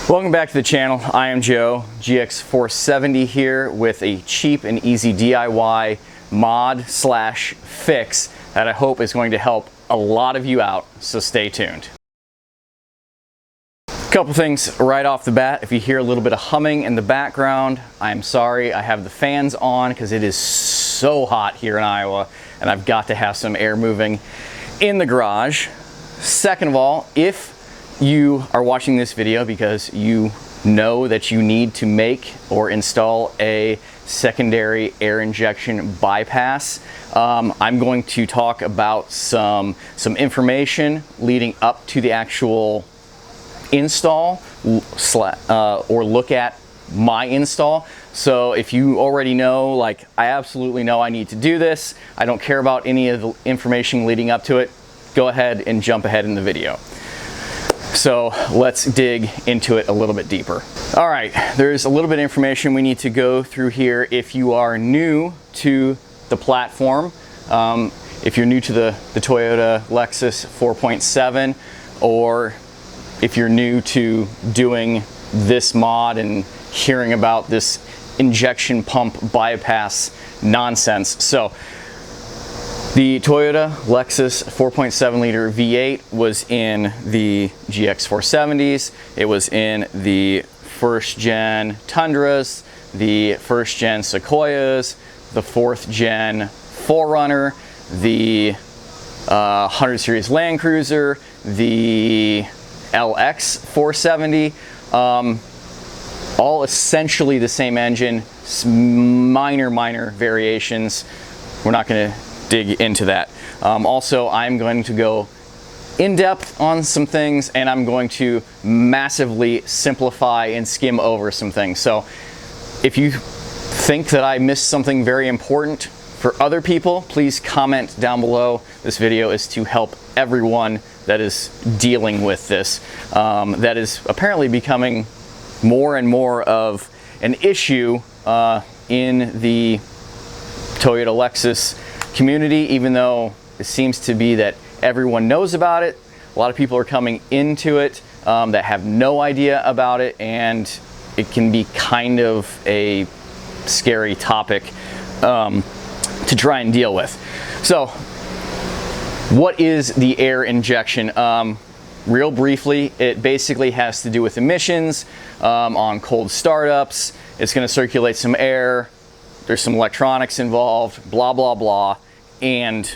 Welcome back to the channel. I am Joe, GX470 here with a cheap and easy DIY mod slash fix that I hope is going to help a lot of you out, so stay tuned. Couple things right off the bat. If you hear a little bit of humming in the background, I'm sorry. I have the fans on because it is so hot here in Iowa and I've got to have some air moving in the garage. Second of all, if you are watching this video because you know that you need to make or install a secondary air injection bypass, I'm going to talk about some information leading up to the actual install or look at my install. So if you already know, like, I absolutely know I need to do this, I don't care about any of the information leading up to it, go ahead and jump ahead in the video. So let's dig into it a little bit deeper. All right, there's a little bit of information we need to go through here. If you are new to the platform, if you're new to the Toyota Lexus 4.7, or if you're new to doing this mod and hearing about this injection pump bypass nonsense. So the Toyota Lexus 4.7 liter V8 was in the GX470s. It was in the first gen Tundras, the first gen Sequoias, the fourth gen 4Runner, the 100 series Land Cruiser, the LX 470, all essentially the same engine, minor variations. We're not going to dig into that. Also, I'm going to go in depth on some things, and I'm going to massively simplify and skim over some things. So if you think that I missed something very important for other people, please comment down below. This video is to help everyone that is dealing with this. That is apparently becoming more and more of an issue in the Toyota Lexus community, even though it seems to be that everyone knows about it. A lot of people are coming into it that have no idea about it, and it can be kind of a scary topic to try and deal with. So what is the air injection? Real briefly, it basically has to do with emissions on cold startups. It's going to circulate some air. There's some electronics involved, blah, blah, blah, and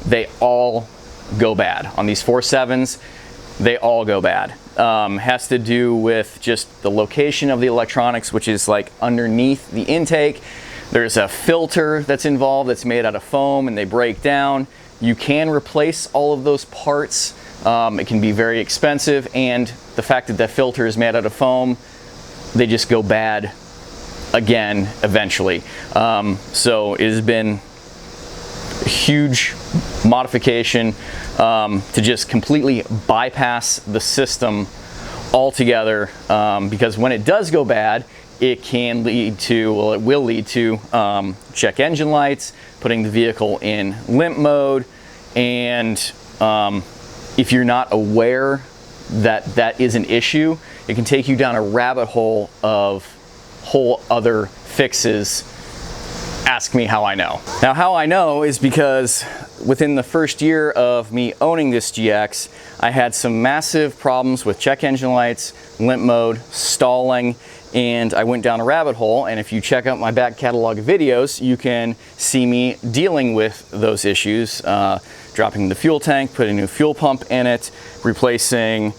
they all go bad. On these 4.7s, they all go bad. Has to do with just the location of the electronics, which is like underneath the intake. There's a filter that's involved that's made out of foam, and they break down. You can replace all of those parts. It can be very expensive, and the fact that the filter is made out of foam, they just go bad again eventually. So it has been a huge modification to just completely bypass the system altogether, because when it does go bad, it can lead to, well, it will lead to check engine lights, putting the vehicle in limp mode, and if you're not aware that that is an issue, it can take you down a rabbit hole of whole other fixes. Ask me how I know. Now, how I know is because within the first year of me owning this GX, I had some massive problems with check engine lights, limp mode, stalling, and I went down a rabbit hole. And if you check out my back catalog of videos, you can see me dealing with those issues, dropping the fuel tank, putting a new fuel pump in it, replacing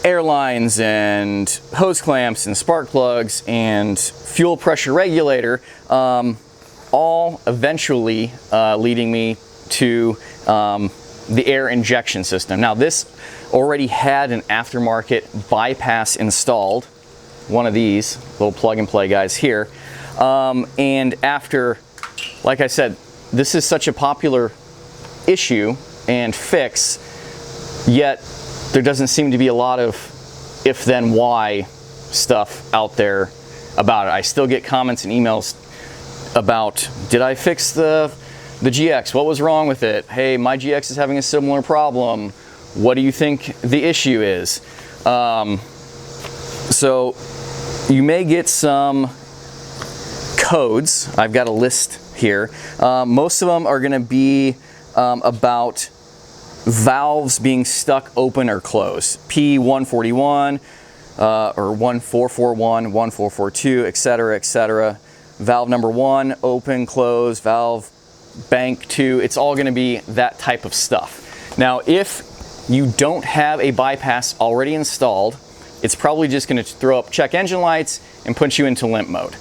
airlines and hose clamps and spark plugs and fuel pressure regulator, all eventually leading me to the air injection system. Now, this already had an aftermarket bypass installed, one of these little plug and play guys here, and after, like I said, this is such a popular issue and fix, yet there doesn't seem to be a lot of if then why stuff out there about it. I still get comments and emails about, did I fix the GX? What was wrong with it? Hey, my GX is having a similar problem. What do you think the issue is? So you may get some codes. I've got a list here. Most of them are going to be about valves being stuck open or closed. P141 or 1441, 1442, etc., etc. Valve number 1, open, close, valve bank 2. It's all going to be that type of stuff. Now, if you don't have a bypass already installed, it's probably just going to throw up check engine lights and put you into limp mode.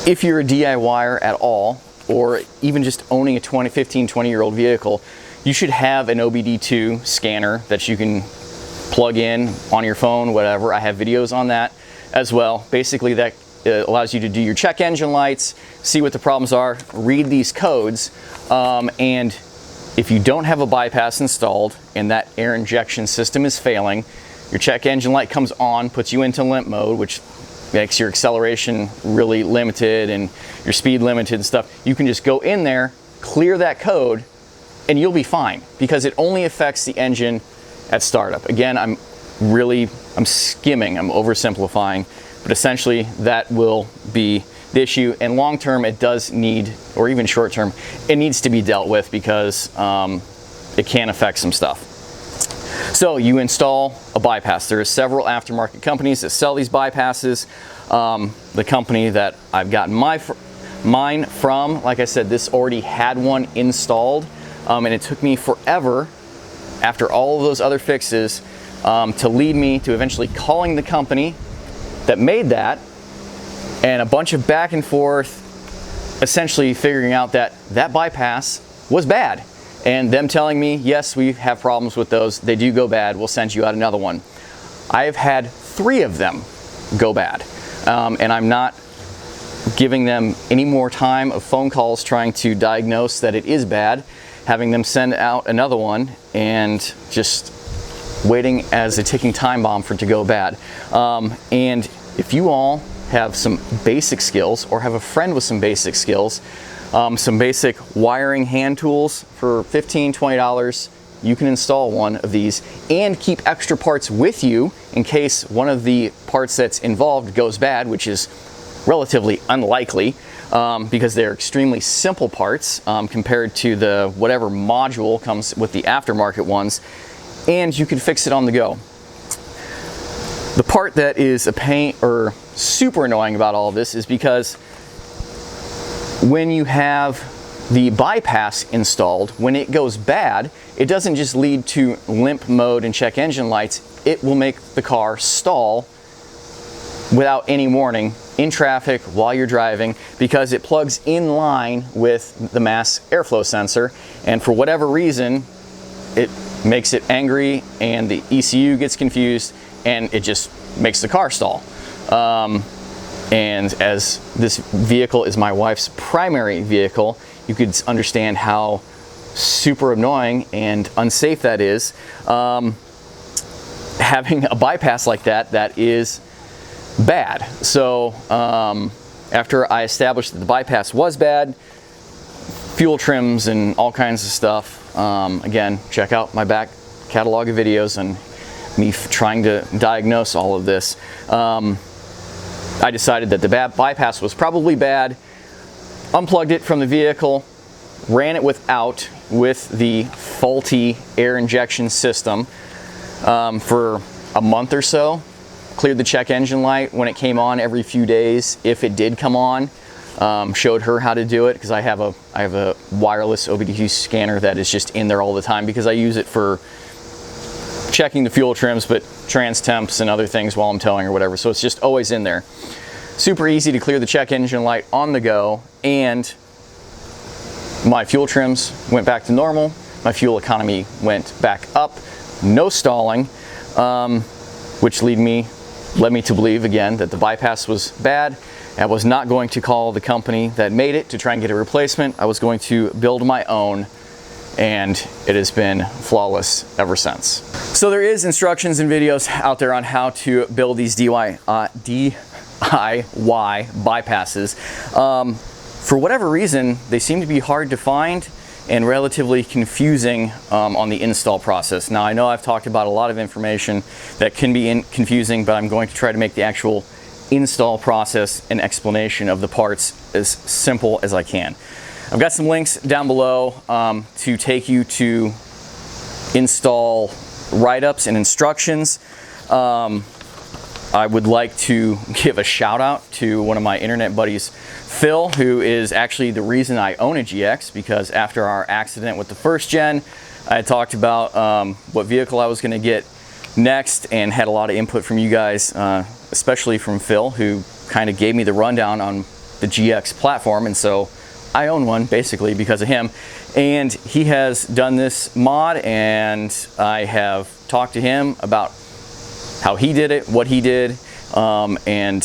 If you're a DIYer at all, or even just owning a 15, 20-year-old vehicle, you should have an OBD2 scanner that you can plug in on your phone, whatever. I have videos on that as well. Basically, that allows you to do your check engine lights, see what the problems are, read these codes, and if you don't have a bypass installed and that air injection system is failing, your check engine light comes on, puts you into limp mode, which makes your acceleration really limited and your speed limited and stuff. You can just go in there, clear that code, and you'll be fine, because it only affects the engine at startup. Again, I'm skimming, I'm oversimplifying, but essentially that will be the issue. And long term, it does need, or even short term, it needs to be dealt with, because it can affect some stuff. So you install a bypass. There are several aftermarket companies that sell these bypasses. The company that I've gotten mine from, like I said, this already had one installed, and it took me forever, after all of those other fixes, to lead me to eventually calling the company that made that, and a bunch of back and forth, essentially figuring out that that bypass was bad. And them telling me, yes, we have problems with those. They do go bad. We'll send you out another one. I've had 3 of them go bad. And I'm not giving them any more time of phone calls trying to diagnose that it is bad, having them send out another one and just waiting as a ticking time bomb for it to go bad. And if you all have some basic skills, or have a friend with some basic skills, some basic wiring hand tools for $15, $20, you can install one of these and keep extra parts with you in case one of the parts that's involved goes bad, which is relatively unlikely, because they're extremely simple parts compared to the whatever module comes with the aftermarket ones, and you can fix it on the go. The part that is a pain or super annoying about all of this is because when you have the bypass installed, when it goes bad, it doesn't just lead to limp mode and check engine lights. It will make the car stall without any warning in traffic while you're driving, because it plugs in line with the mass airflow sensor, and for whatever reason it makes it angry and the ECU gets confused and it just makes the car stall. And as this vehicle is my wife's primary vehicle, you could understand how super annoying and unsafe that is. Having a bypass like that is bad. So after I established that the bypass was bad, fuel trims and all kinds of stuff, again, check out my back catalog of videos and me trying to diagnose all of this. I decided that the bypass was probably bad, unplugged it from the vehicle, ran it with the faulty air injection system for a month or so, cleared the check engine light when it came on every few days, if it did come on, showed her how to do it, because I have a wireless OBD2 scanner that is just in there all the time, because I use it for checking the fuel trims, but trans temps and other things while I'm towing or whatever, so it's just always in there. Super easy to clear the check engine light on the go, and my fuel trims went back to normal, my fuel economy went back up, no stalling, which led me to believe again that the bypass was bad. I was not going to call the company that made it to try and get a replacement. I was going to build my own, and it has been flawless ever since. So there is instructions and videos out there on how to build these DIY bypasses. For whatever reason, they seem to be hard to find, and relatively confusing on the install process. Now I know I've talked about a lot of information that can be confusing, but I'm going to try to make the actual install process and explanation of the parts as simple as I can. I've got some links down below to take you to install write-ups and instructions. I would like to give a shout out to one of my internet buddies, Phil, who is actually the reason I own a GX, because after our accident with the first gen, I had talked about what vehicle I was going to get next and had a lot of input from you guys, especially from Phil, who kind of gave me the rundown on the GX platform, and so I own one basically because of him. And he has done this mod, and I have talked to him about how he did it, what he did, and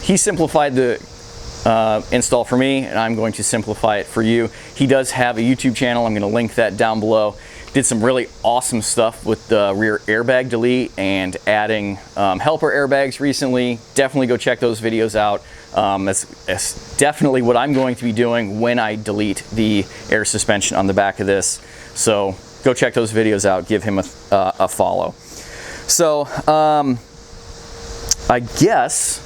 he simplified the install for me, and I'm going to simplify it for you. He does have a YouTube channel. I'm going to link that down below. Did some really awesome stuff with the rear airbag delete and adding helper airbags recently. Definitely go check those videos out. That's definitely what I'm going to be doing when I delete the air suspension on the back of this. So go check those videos out. Give him a follow. So I guess,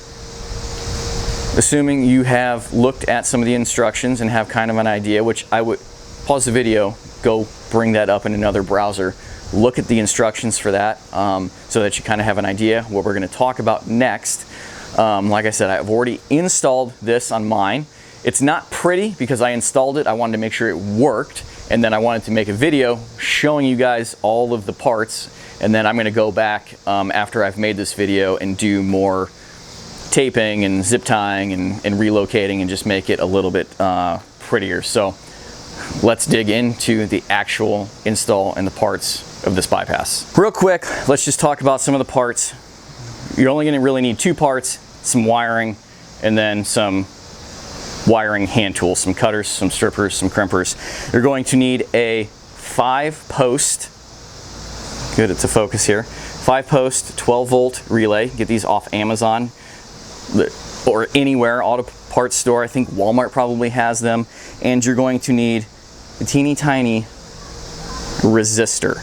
assuming you have looked at some of the instructions and have kind of an idea, which I would pause the video, go bring that up in another browser, look at the instructions for that, so that you kind of have an idea what we're going to talk about next. Like I said, I've already installed this on mine. It's not pretty because I installed it. I wanted to make sure it worked, and then I wanted to make a video showing you guys all of the parts, and then I'm going to go back after I've made this video and do more taping and zip tying and relocating and just make it a little bit prettier. So let's dig into the actual install and the parts of this bypass. Real quick, let's just talk about some of the parts. You're only going to really need two parts, some wiring, and then some wiring hand tools, some cutters, some strippers, some crimpers. You're going to need a 5-post, good, it's a focus here, 5-post 12-volt relay. Get these off Amazon or anywhere, auto parts store. I think Walmart probably has them. And you're going to need a teeny tiny resistor,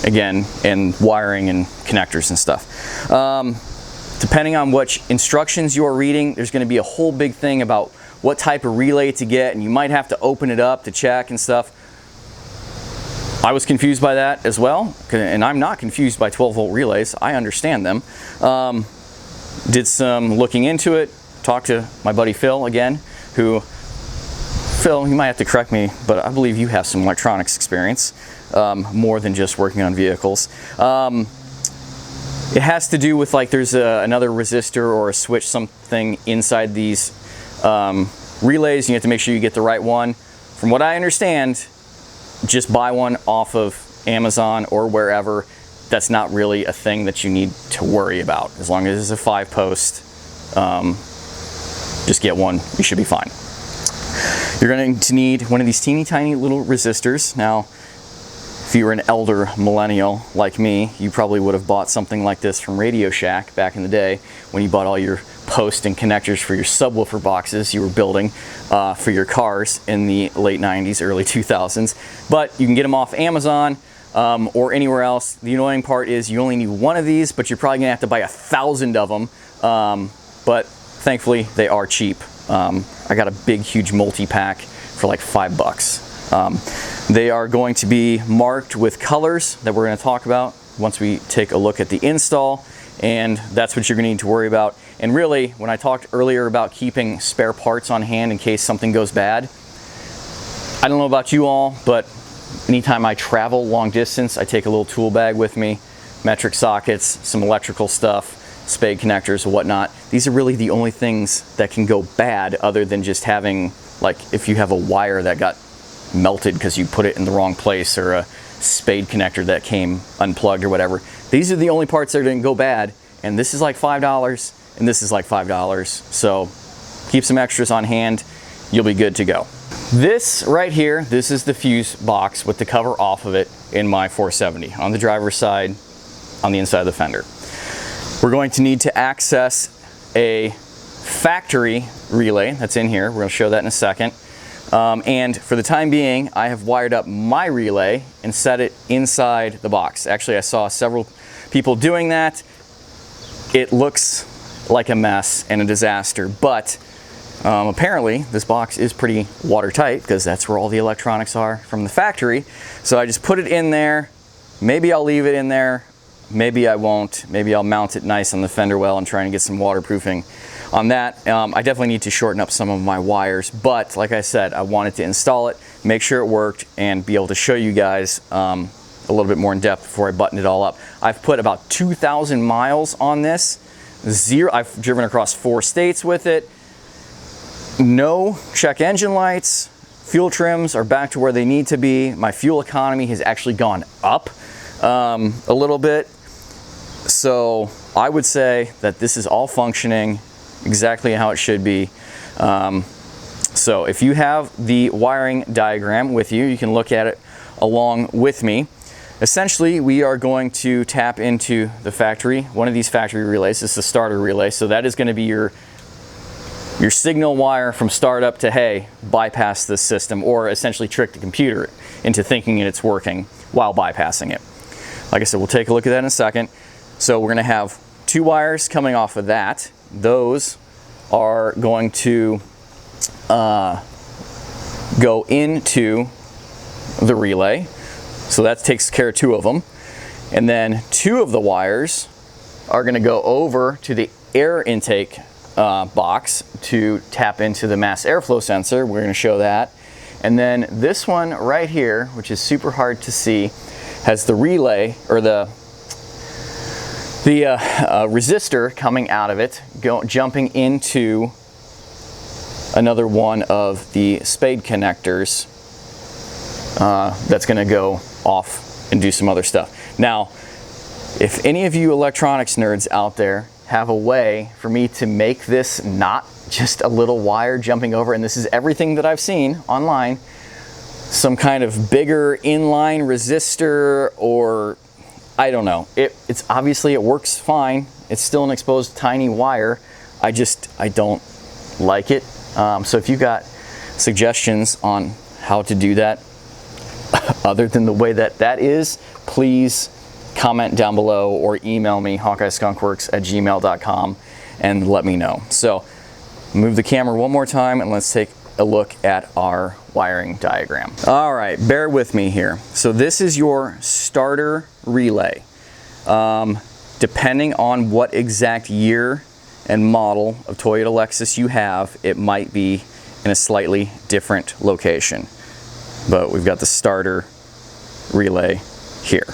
again, and wiring and connectors and stuff. Depending on which instructions you're reading, there's going to be a whole big thing about what type of relay to get, and you might have to open it up to check and stuff. I was confused by that as well, and I'm not confused by 12-volt relays. I understand them. Did some looking into it, talked to my buddy Phil again, who, Phil, you might have to correct me, but I believe you have some electronics experience, more than just working on vehicles. It has to do with, like, there's another resistor or a switch, something inside these relays. You have to make sure you get the right one. From what I understand, just buy one off of Amazon or wherever. That's not really a thing that you need to worry about. As long as it's a 5-post, just get one, you should be fine. You're going to need one of these teeny tiny little resistors. Now, if you were an elder millennial like me, you probably would have bought something like this from Radio Shack back in the day when you bought all your post and connectors for your subwoofer boxes you were building for your cars in the late 90s, early 2000s. But you can get them off Amazon or anywhere else. The annoying part is you only need one of these, but you're probably gonna have to buy 1,000 of them. But thankfully they are cheap. I got a big, huge multi-pack for like $5. They are going to be marked with colors that we're going to talk about once we take a look at the install, and that's what you're going to need to worry about. And really, when I talked earlier about keeping spare parts on hand in case something goes bad, I don't know about you all, but anytime I travel long distance, I take a little tool bag with me, metric sockets, some electrical stuff, spade connectors, whatnot. These are really the only things that can go bad, other than just having, like, if you have a wire that got melted because you put it in the wrong place, or a spade connector that came unplugged or whatever. These are the only parts that are going to go bad, and this is like $5 and this is like $5. So keep some extras on hand, you'll be good to go. This right here, this is the fuse box with the cover off of it in my 470 on the driver's side, on the inside of the fender. We're going to need to access a factory relay that's in here. We're going to show that in a second. And for the time being, I have wired up my relay and set it inside the box. Actually, I saw several people doing that. It looks like a mess and a disaster, but apparently this box is pretty watertight because that's where all the electronics are from the factory. So I just put it in there. Maybe I'll leave it in there. Maybe I won't. Maybe I'll mount it nice on the fender well and try and get some waterproofing on that. I definitely need to shorten up some of my wires, but like I said, I wanted to install it, make sure it worked, and be able to show you guys a little bit more in depth before I button it all up. I've put about 2,000 miles on this. I've driven across 4 states with it. No check engine lights. Fuel trims are back to where they need to be. My fuel economy has actually gone up a little bit. So I would say that this is all functioning exactly how it should be. So if you have the wiring diagram with you, you can look at it along with me. Essentially, we are going to tap into the factory, one of these factory relays. This is the starter relay, so that is going to be your signal wire from startup to, hey, bypass this system, or essentially trick the computer into thinking it's working while bypassing it. Like I said, we'll take a look at that in a second. So we're going to have 2 wires coming off of that. Those are going to go into the relay. So that takes care of 2 of them. And then 2 of the wires are going to go over to the air intake box to tap into the mass airflow sensor. We're going to show that. And then this one right here, which is super hard to see, has the relay, or the resistor coming out of it, jumping into another one of the spade connectors that's going to go off and do some other stuff. Now, if any of you electronics nerds out there have a way for me to make this not just a little wire jumping over, and this is everything that I've seen online, some kind of bigger inline resistor, or I don't know. It's obviously, it works fine. It's still an exposed tiny wire. I don't like it. So if you got suggestions on how to do that other than the way that is, please comment down below or email me, hawkeyeskunkworks@gmail.com, and let me know. So move the camera one more time and let's take a look at our wiring diagram. All right, bear with me here. So this is your starter relay. Depending on what exact year and model of Toyota Lexus you have, it might be in a slightly different location. But we've got the starter relay here.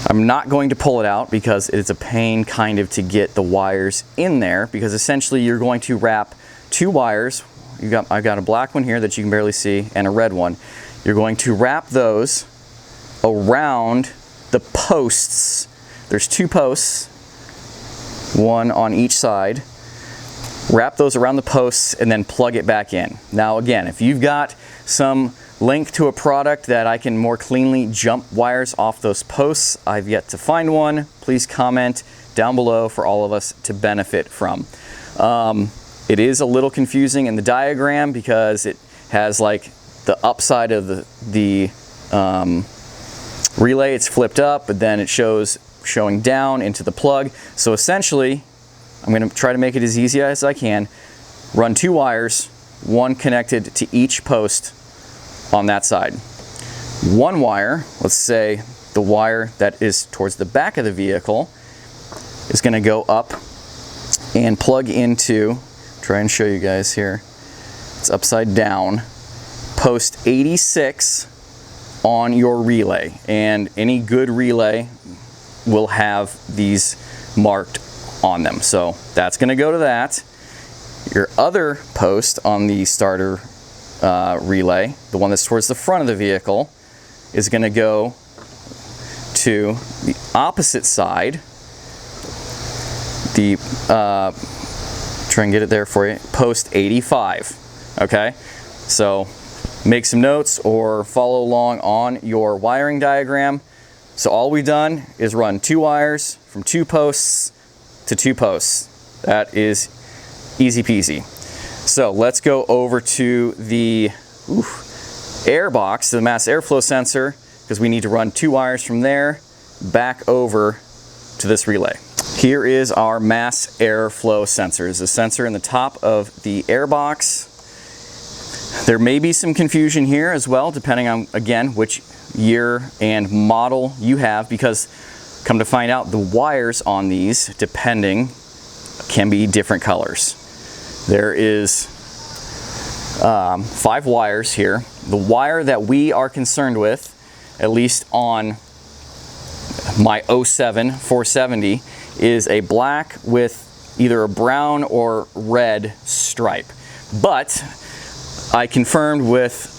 I'm not going to pull it out because it's a pain kind of to get the wires in there, because essentially you're going to wrap 2 wires. I've got a black one here that you can barely see and a red one. You're going to wrap those around the posts. There's 2 posts, one on each side. Wrap those around the posts and then plug it back in. Now again, if you've got some link to a product that I can more cleanly jump wires off those posts, I've yet to find one. Please comment down below for all of us to benefit from. It is a little confusing in the diagram because it has like the upside of the relay, it's flipped up, but then it showing down into the plug. So essentially, I'm going to try to make it as easy as I can. Run 2 wires, one connected to each post on that side. 1 wire, let's say the wire that is towards the back of the vehicle, is going to go up and plug into, try and show you guys here, it's upside down, post 86 on your relay. And any good relay will have these marked on them. So that's going to go to that. Your other post on the starter relay, the one that's towards the front of the vehicle, is going to go to the opposite side. The try and get it there for you. Post 85. Okay, so make some notes or follow along on your wiring diagram. So all we've done is run 2 wires from 2 posts to 2 posts. That is easy peasy. So let's go over to the air box, the mass airflow sensor, because we need to run 2 wires from there back over to this relay. Here is our mass airflow sensor. It's a sensor in the top of the air box. There may be some confusion here as well, depending on, again, which year and model you have, because come to find out, the wires on these, depending, can be different colors. There is 5 wires here. The wire that we are concerned with, at least on my 07 470, is a black with either a brown or red stripe. But I confirmed with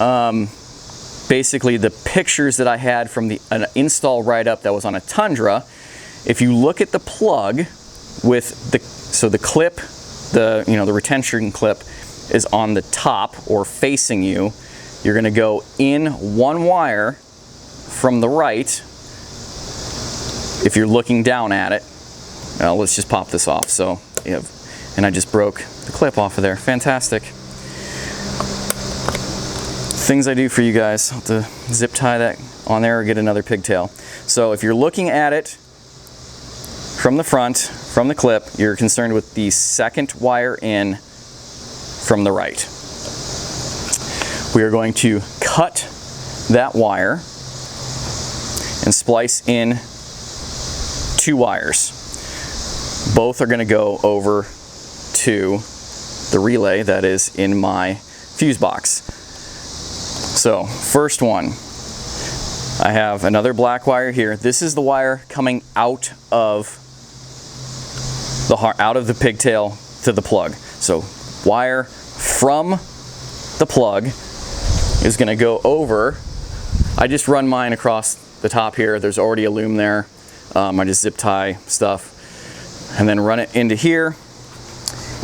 basically the pictures that I had from an install write-up that was on a Tundra. If you look at the plug with the clip, the retention clip is on the top or facing you, you're going to go in 1 wire from the right. If you're looking down at it, let's just pop this off. So, and I just broke the clip off of there. Fantastic. Things I do for you guys. I'll have to zip tie that on there or get another pigtail. So if you're looking at it from the front, from the clip, you're concerned with the second wire in from the right. We are going to cut that wire and splice in 2 wires. Both are going to go over to the relay that is in my fuse box. So first one, I have another black wire here. This is the wire coming out of the pigtail to the plug. So wire from the plug is going to go over. I just run mine across the top here. There's already a loom there. I just zip tie stuff and then run it into here.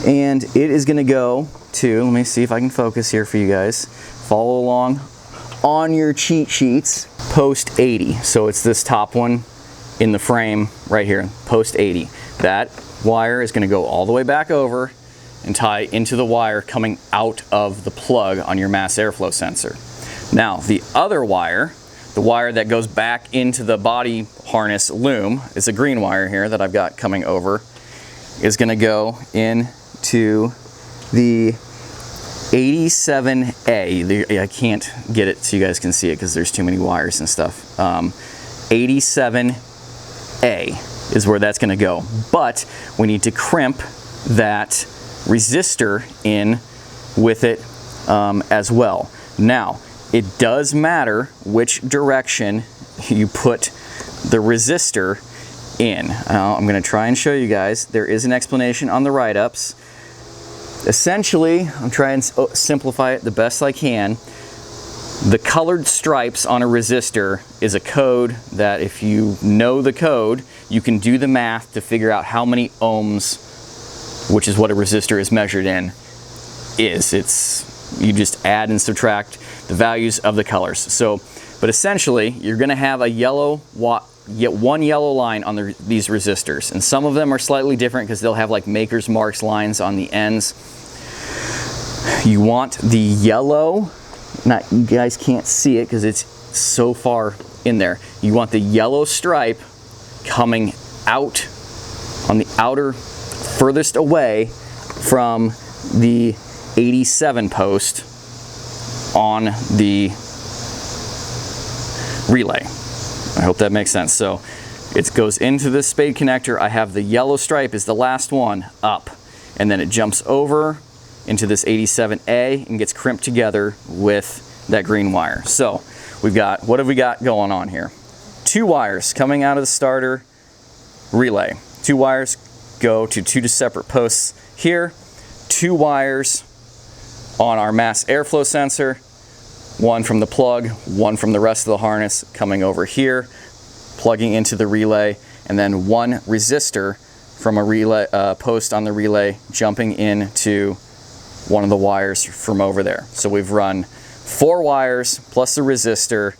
And it is going to go to, let me see if I can focus here for you guys. Follow along on your cheat sheets, post 80. So it's this top one in the frame right here, post 80. That wire is going to go all the way back over and tie into the wire coming out of the plug on your mass airflow sensor. Now the other wire, the wire that goes back into the body harness loom, is a green wire here that I've got coming over, is going to go into the 87A. I can't get it so you guys can see it because there's too many wires and stuff. 87A is where that's going to go. But we need to crimp that resistor in with it as well. Now, it does matter which direction you put the resistor in. I'm going to try and show you guys. There is an explanation on the write-ups. Essentially, I'm trying to simplify it the best I can. The colored stripes on a resistor is a code that if you know the code, you can do the math to figure out how many ohms, which is what a resistor is measured in, you just add and subtract the values of the colors. So, but essentially, you're going to have one yellow line on these resistors, and some of them are slightly different because they'll have like maker's marks lines on the ends. You want the yellow, you guys can't see it because it's so far in there. You want the yellow stripe coming out on the outer furthest away from the 87 post on the relay. I hope that makes sense. So it goes into this spade connector. I have the yellow stripe is the last one up, and then it jumps over into this 87A and gets crimped together with that green wire. So we've got, what have we got going on here? 2 wires coming out of the starter relay. 2 wires go to 2 separate posts here. 2 wires on our mass airflow sensor. 1 from the plug, 1 from the rest of the harness coming over here, plugging into the relay, and then 1 resistor from a relay post on the relay jumping into one of the wires from over there. So we've run 4 wires plus the resistor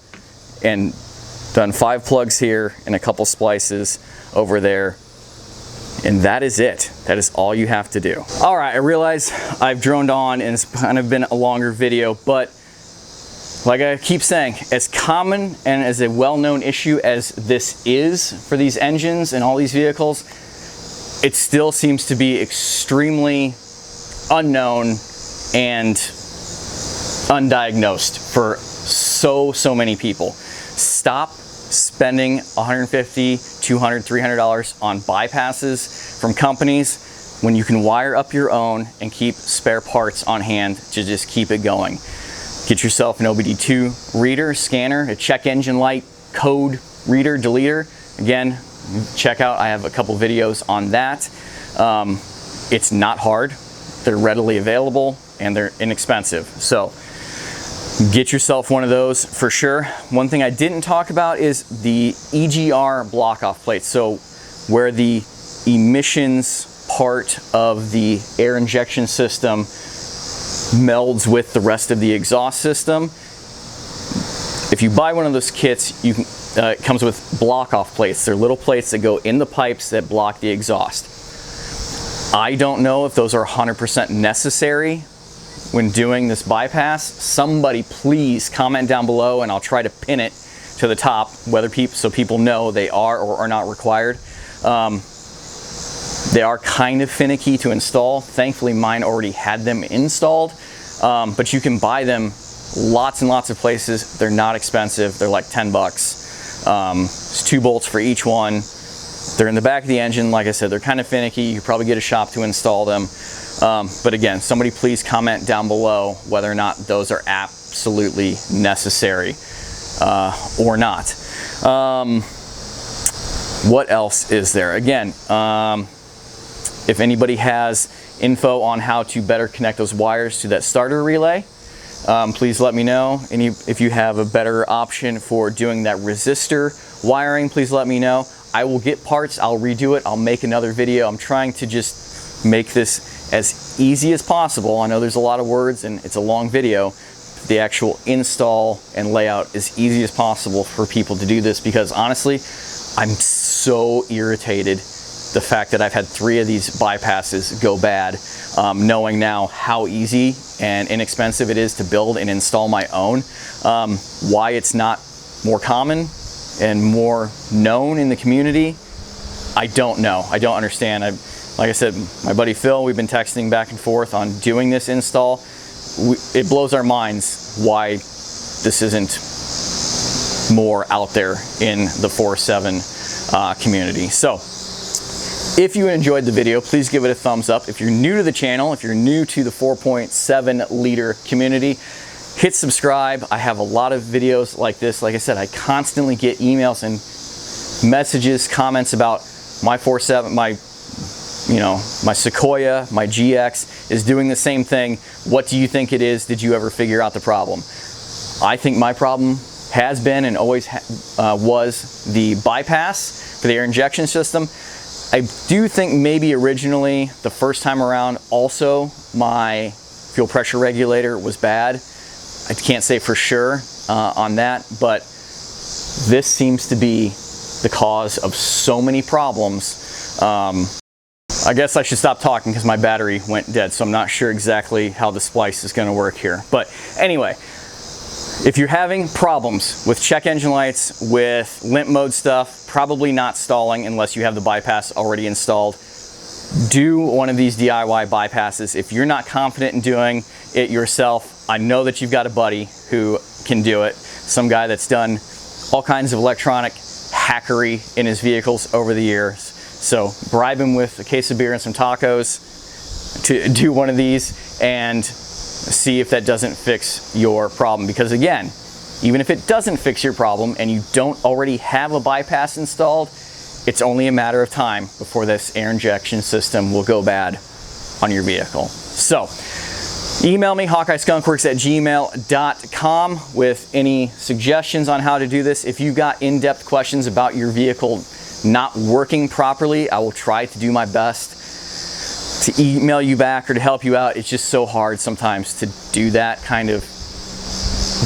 and done 5 plugs here and a couple splices over there And that is it. That is all you have to do. All right, I realize I've droned on and it's kind of been a longer video, but like I keep saying, as common and as a well-known issue as this is for these engines and all these vehicles, it still seems to be extremely unknown and undiagnosed for so many people. Stop spending $150, $200, $300 on bypasses from companies when you can wire up your own and keep spare parts on hand to just keep it going. Get yourself an OBD2 reader, scanner, a check engine light, code reader, deleter. Again, check out, I have a couple videos on that. It's not hard, they're readily available, and they're inexpensive. So get yourself one of those for sure. One thing I didn't talk about is the EGR block-off plates. So where the emissions part of the air injection system melds with the rest of the exhaust system. If you buy one of those kits, you can, it comes with block-off plates. They're little plates that go in the pipes that block the exhaust. I don't know if those are 100% necessary when doing this bypass. Somebody please comment down below and I'll try to pin it to the top, so people know they are or are not required. They are kind of finicky to install. Thankfully mine already had them installed, but you can buy them lots and lots of places. They're not expensive, they're like 10 bucks. It's 2 bolts for each one. They're in the back of the engine. Like I said, they're kind of finicky. You probably get a shop to install them. But again, somebody please comment down below whether or not those are absolutely necessary or not. What else is there? Again, if anybody has info on how to better connect those wires to that starter relay, please let me know. And if you have a better option for doing that resistor wiring, please let me know. I will get parts, I'll redo it, I'll make another video. I'm trying to just make this as easy as possible. I know there's a lot of words and it's a long video. The actual install and layout as easy as possible for people to do this, because honestly, I'm so irritated the fact that I've had 3 of these bypasses go bad, knowing now how easy and inexpensive it is to build and install my own. Why it's not more common and more known in the community, I don't know. I don't understand. Like I said, my buddy Phil, we've been texting back and forth on doing this install. It blows our minds why this isn't more out there in the 4.7 community. So if you enjoyed the video, please give it a thumbs up. If you're new to the channel, if you're new to the 4.7 liter community, hit subscribe. I have a lot of videos like this. Like I said, I constantly get emails and messages, comments about my 4.7, my Sequoia, my GX is doing the same thing. What do you think it is? Did you ever figure out the problem? I think my problem has been and always was the bypass for the air injection system. I do think maybe originally, the first time around, also my fuel pressure regulator was bad. I can't say for sure on that, but this seems to be the cause of so many problems. I guess I should stop talking because my battery went dead, so I'm not sure exactly how the splice is going to work here. But anyway, if you're having problems with check engine lights, with limp mode stuff, probably not stalling unless you have the bypass already installed, do one of these DIY bypasses. If you're not confident in doing it yourself, I know that you've got a buddy who can do it. Some guy that's done all kinds of electronic hackery in his vehicles over the years. So bribe him with a case of beer and some tacos to do one of these and see if that doesn't fix your problem. Because again, even if it doesn't fix your problem and you don't already have a bypass installed, it's only a matter of time before this air injection system will go bad on your vehicle. So email me, hawkeyeskunkworks@gmail.com with any suggestions on how to do this. If you've got in-depth questions about your vehicle not working properly, I will try to do my best to email you back or to help you out. It's just so hard sometimes to do that kind of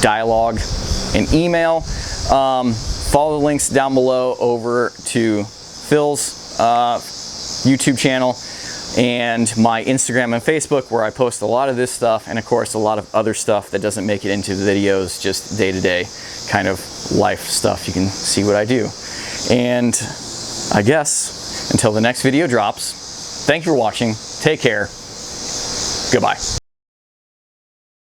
dialogue in email. Follow the links down below over to Phil's YouTube channel, and my Instagram and Facebook, where I post a lot of this stuff, and of course a lot of other stuff that doesn't make it into the videos, just day-to-day kind of life stuff. You can see what I do. And I guess until the next video drops, thank you for watching, take care, goodbye.